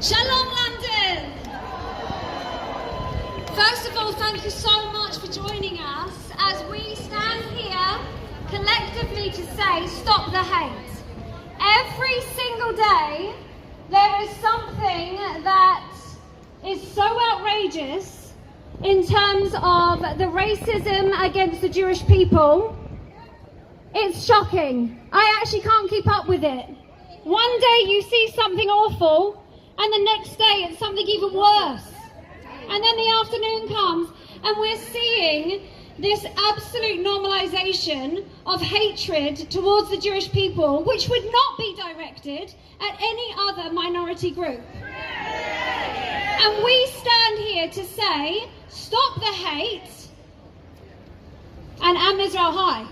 Shalom, London! First of all, thank you so much for joining us as we stand here collectively to say, stop the hate. Every single day, there is something that is so outrageous in terms of the racism against the Jewish people. It's shocking. I actually can't keep up with it. One day you see something awful, and the next day it's something even worse. And then the afternoon comes, and we're seeing this absolute normalization of hatred towards the Jewish people, which would not be directed at any other minority group. And we stand here to say, stop the hate, and Am Israel High.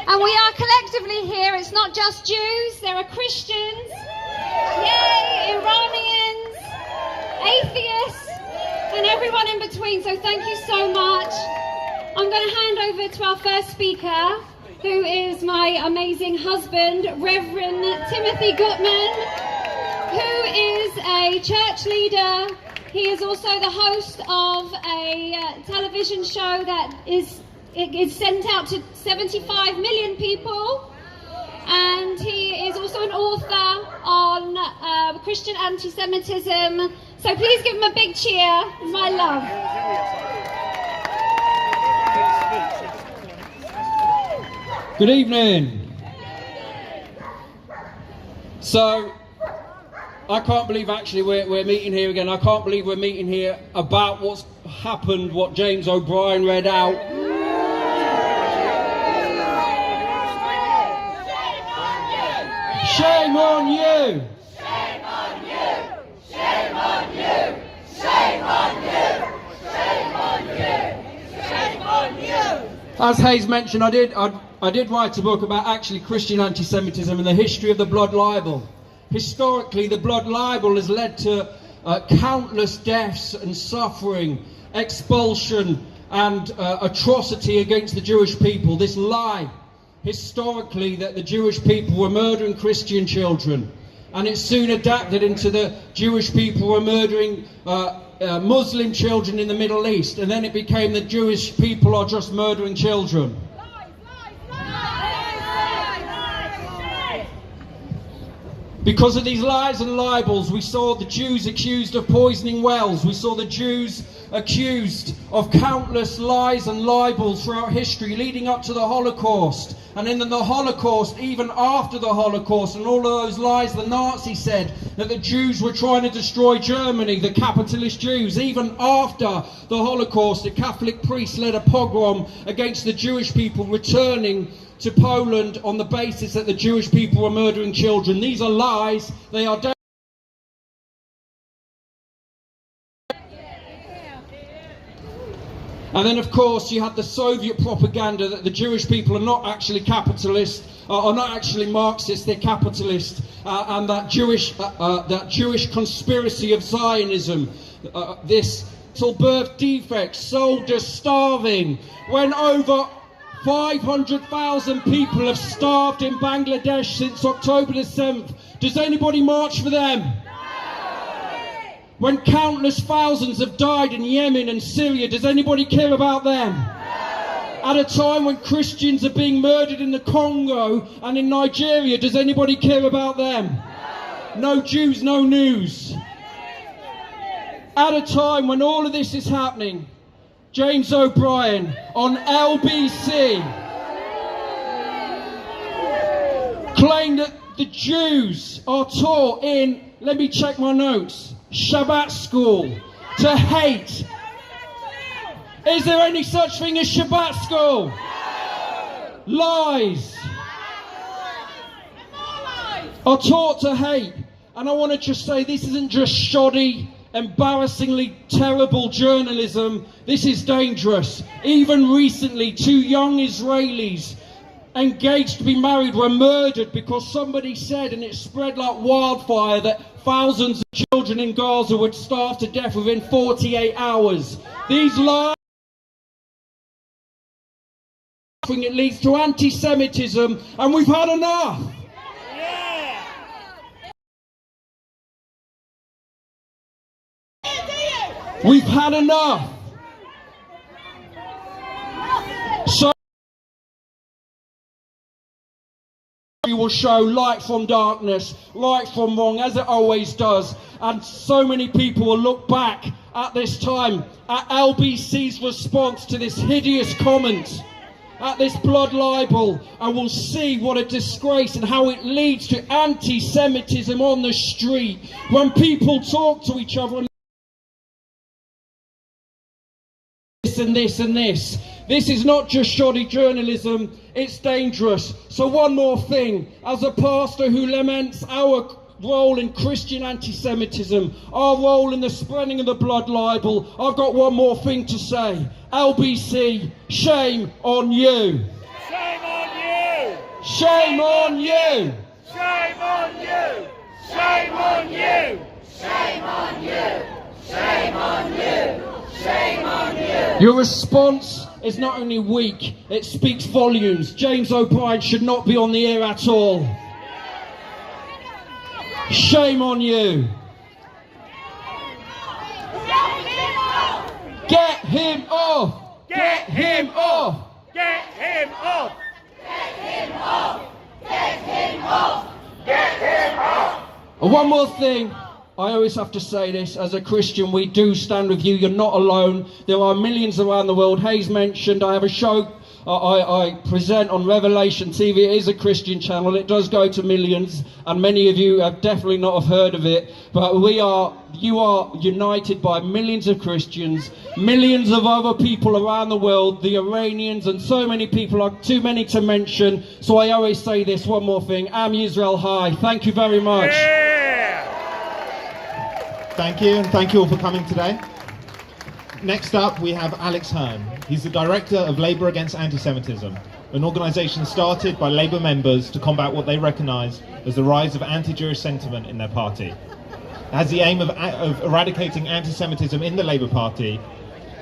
And we are collectively here. It's not just Jews, there are Christians, yay, Iranians, atheists, and everyone in between. So thank you so much. I'm going to hand over to our first speaker, who is my amazing husband, Reverend Timothy Gutman, who is a church leader. He is also the host of a television show that is sent out to 75 million people, and he is also an author on Christian anti-Semitism. So please give him a big cheer. My love. Good evening. So, I can't believe actually we're meeting here again. I can't believe we're meeting here about what's happened, what James O'Brien read out. Shame on you! Shame on you! Shame on you! Shame on you! Shame on you! Shame on you! As Hayes mentioned, I did write a book about actually Christian anti-Semitism and the history of the blood libel. Historically, the blood libel has led to countless deaths and suffering, expulsion and atrocity against the Jewish people. This lie, historically, that the Jewish people were murdering Christian children, and it soon adapted into the Jewish people were murdering Muslim children in the Middle East, and then it became the Jewish people are just murdering children. Because of these lies and libels, we saw the Jews accused of poisoning wells. We saw the Jews accused of countless lies and libels throughout history, leading up to the Holocaust. And in the Holocaust, even after the Holocaust, and all of those lies, the Nazis said that the Jews were trying to destroy Germany, the capitalist Jews. Even after the Holocaust, the Catholic priests led a pogrom against the Jewish people returning to Poland on the basis that the Jewish people were murdering children. These are lies. They are And then, of course, you had the Soviet propaganda that the Jewish people are not actually capitalist, are not actually Marxist, they're capitalist, and that Jewish conspiracy of Zionism, this birth defects, soldiers starving, when over 500,000 people have starved in Bangladesh since October the 7th. Does anybody march for them? When countless thousands have died in Yemen and Syria, does anybody care about them? At a time when Christians are being murdered in the Congo and in Nigeria, does anybody care about them? No Jews, no news. At a time when all of this is happening, James O'Brien on LBC claimed that the Jews are taught in, let me check my notes, Shabbat school, to hate. Is there any such thing as Shabbat school? Lies. Are taught to hate. And I want to just say, this isn't just shoddy, embarrassingly terrible journalism. This is dangerous. Even recently, 2 young Israelis engaged to be married were murdered because somebody said, and it spread like wildfire, that thousands of children in Gaza would starve to death within 48 hours. These lies, it leads to anti-Semitism, and we've had enough. We've had enough. So we will show light from darkness, light from wrong, as it always does. And so many people will look back at this time, at LBC's response to this hideous comment, at this blood libel, and will see what a disgrace and how it leads to anti-Semitism on the street. When people talk to each other and this and this and this. This is not just shoddy journalism, it's dangerous. So one more thing, as a pastor who laments our role in Christian anti-Semitism, our role in the spreading of the blood libel, I've got one more thing to say. LBC, shame on you. Shame on you! Shame on you. Shame on you! Shame on you! Shame on you! Shame on you! Shame on you! Your response is not only weak, it speaks volumes. James O'Brien should not be on the air at all. Shame on you. Get him off! Get him off! Get him off! Get him off! Get him off! Get him off! And one more thing, I always have to say this, as a Christian we do stand with you, you're not alone. There are millions around the world. Hayes mentioned I have a show I present on Revelation TV. It is a Christian channel, it does go to millions, and many of you have definitely not have heard of it, but you are united by millions of Christians, millions of other people around the world, the Iranians, and so many people, are too many to mention. So I always say this, one more thing, Am Yisrael High. Thank you very much. Yeah. Thank you, and thank you all for coming today. Next up, we have Alex Hearn. He's the director of Labour Against Anti-Semitism, an organisation started by Labour members to combat what they recognise as the rise of anti-Jewish sentiment in their party. It has the aim of eradicating anti-Semitism in the Labour Party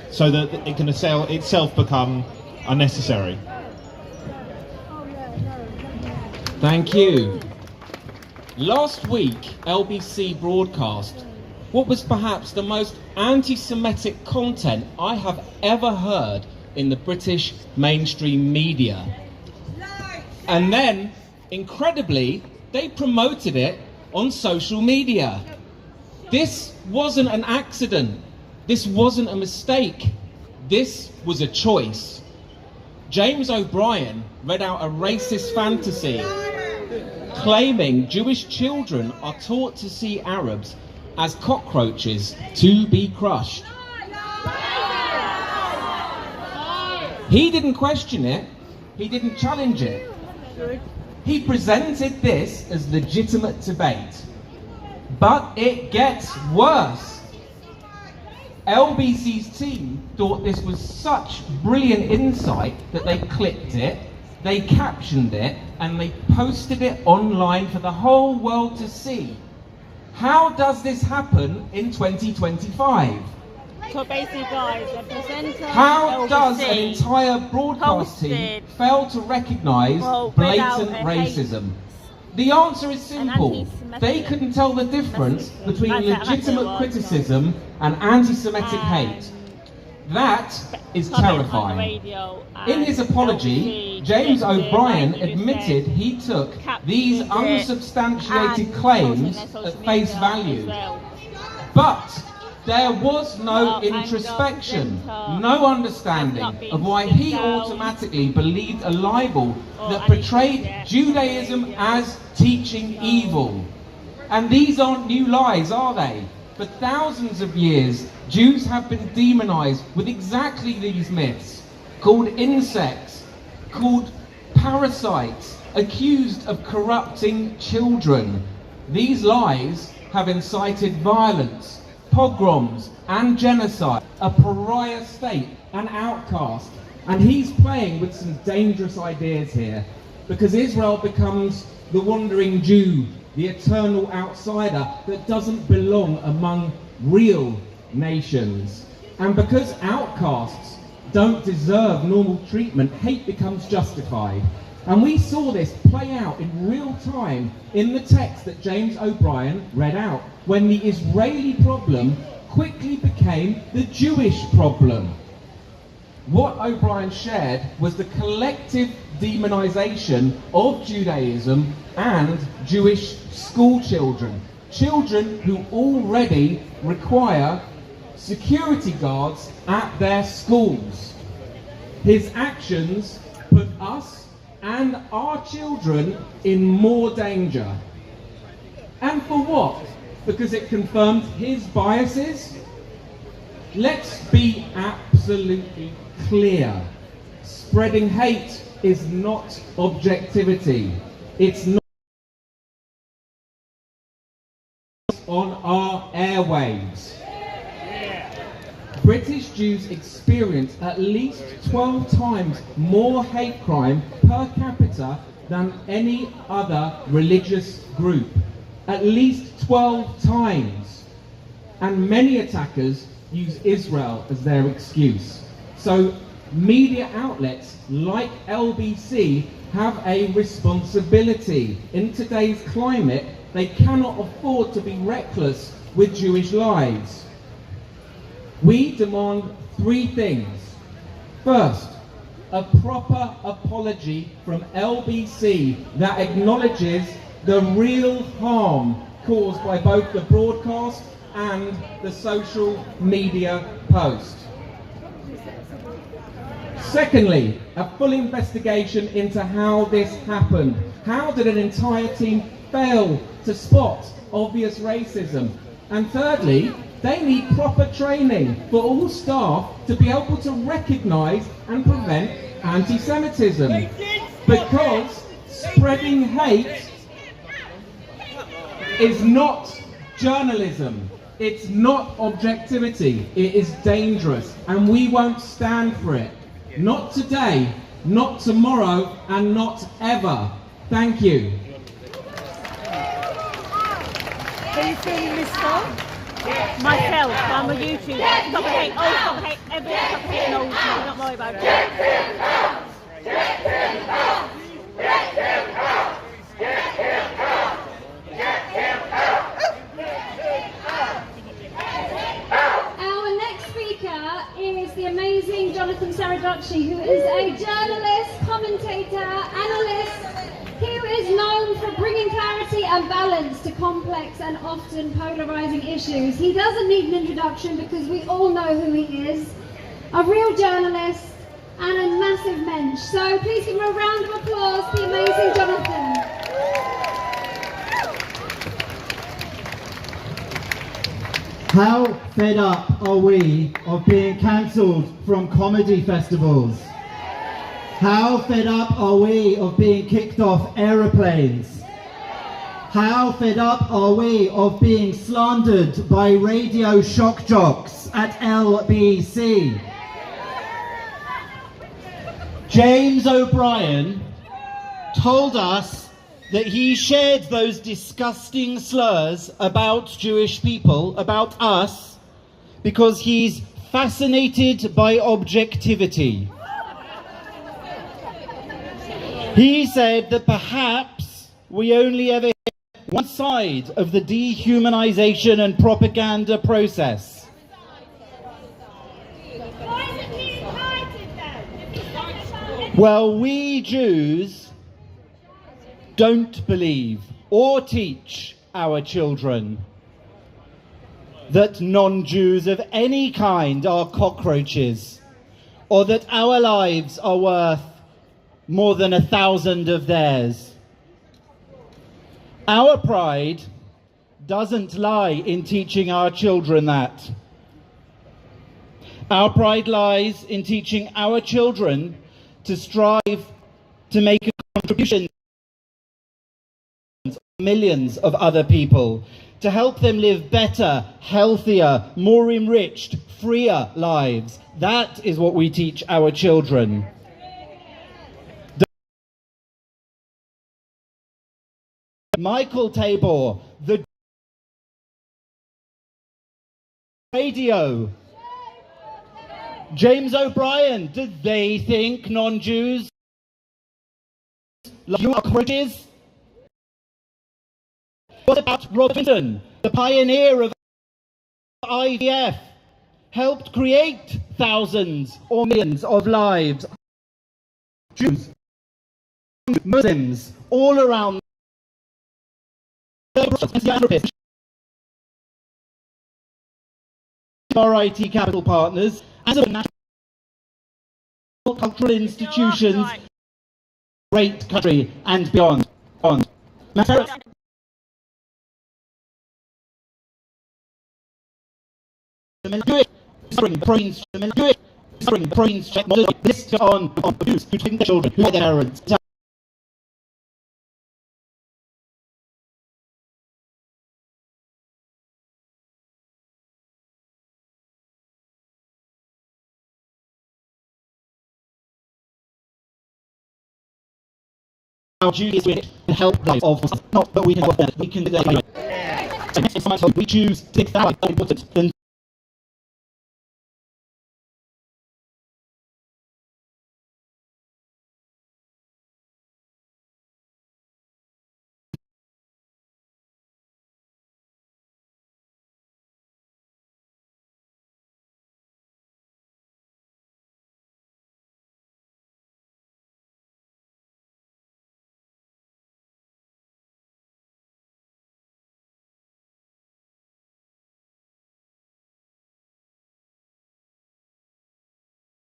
so that it can itself become unnecessary. Thank you. Last week, LBC broadcast what was perhaps the most anti-Semitic content I have ever heard in the British mainstream media. And then, incredibly, they promoted it on social media. This wasn't an accident. This wasn't a mistake. This was a choice. James O'Brien read out a racist fantasy claiming Jewish children are taught to see Arabs as cockroaches to be crushed. He didn't question it, he didn't challenge it. He presented this as legitimate debate. But it gets worse. LBC's team thought this was such brilliant insight that they clipped it, they captioned it, and they posted it online for the whole world to see. How does this happen in 2025? So basically, guys, the presenter How does an LBC entire broadcast team posted fail to recognise blatant racism? The answer is simple. They couldn't tell the difference between legitimate criticism and anti-Semitic hate. That is terrifying. In his apology, James O'Brien admitted he took these unsubstantiated claims at face value. But there was no introspection, no understanding of why he automatically believed a libel that portrayed Judaism as teaching evil. And these aren't new lies, are they? For thousands of years, Jews have been demonized with exactly these myths, called insects, called parasites, accused of corrupting children. These lies have incited violence, pogroms and genocide, a pariah state, an outcast. And he's playing with some dangerous ideas here, because Israel becomes the wandering Jew, the eternal outsider that doesn't belong among real nations. And because outcasts don't deserve normal treatment, hate becomes justified. And we saw this play out in real time in the text that James O'Brien read out, when the Israeli problem quickly became the Jewish problem. What O'Brien shared was the collective demonization of Judaism and Jewish school children. Children who already require security guards at their schools. His actions put us and our children in more danger. And for what? Because it confirmed his biases? Let's be absolutely clear. Spreading hate is not objectivity. It's not on our airwaves. British Jews experience at least 12 times more hate crime per capita than any other religious group. At least 12 times. And many attackers use Israel as their excuse. So media outlets like LBC have a responsibility. In today's climate, they cannot afford to be reckless with Jewish lives. We demand 3 things. First, a proper apology from LBC that acknowledges the real harm caused by both the broadcast and the social media post. Secondly, a full investigation into how this happened. How did an entire team fail to spot obvious racism? And thirdly, they need proper training for all staff to be able to recognise and prevent anti-Semitism. Because spreading hate is not journalism. It's not objectivity. It is dangerous, and we won't stand for it. Not today, not tomorrow, and not ever. Thank you. Who's filming this for? Myself. I'm a YouTuber. Stop hate. Oh, stop hate. Everyone stop hating old me. Don't worry about it. Our next speaker is the amazing Jonathan Saradocci, who is a journalist, commentator, analyst, who is known for bringing clarity and balance to complex and often polarizing issues. He doesn't need an introduction because we all know who he is, a real journalist and a massive mensch. So please give him a round of applause, the amazing Jonathan. How fed up are we of being cancelled from comedy festivals? How fed up are we of being kicked off aeroplanes? How fed up are we of being slandered by radio shock jocks at LBC? James O'Brien told us that he shared those disgusting slurs about Jewish people, about us, because he's fascinated by objectivity. He said that perhaps we only ever hear one side of the dehumanization and propaganda process. Well, we Jews don't believe or teach our children that non-Jews of any kind are cockroaches, or that our lives are worth more than 1,000 of theirs. Our pride doesn't lie in teaching our children that. Our pride lies in teaching our children to strive to make a contribution to millions of other people, to help them live better, healthier, more enriched, freer lives. That is what we teach our children. Michael Tabor, the radio. James O'Brien, did they think non-Jews like you are cockroaches? What about Rob Winton, the pioneer of IVF helped create thousands or millions of lives. Jews, Muslims, all around our IT capital partners as a national cultural institutions, great country and beyond. Bring the brains on abuse between the children who are their parents. Our duty is to help lives of not that we can do that. We choose to take that important than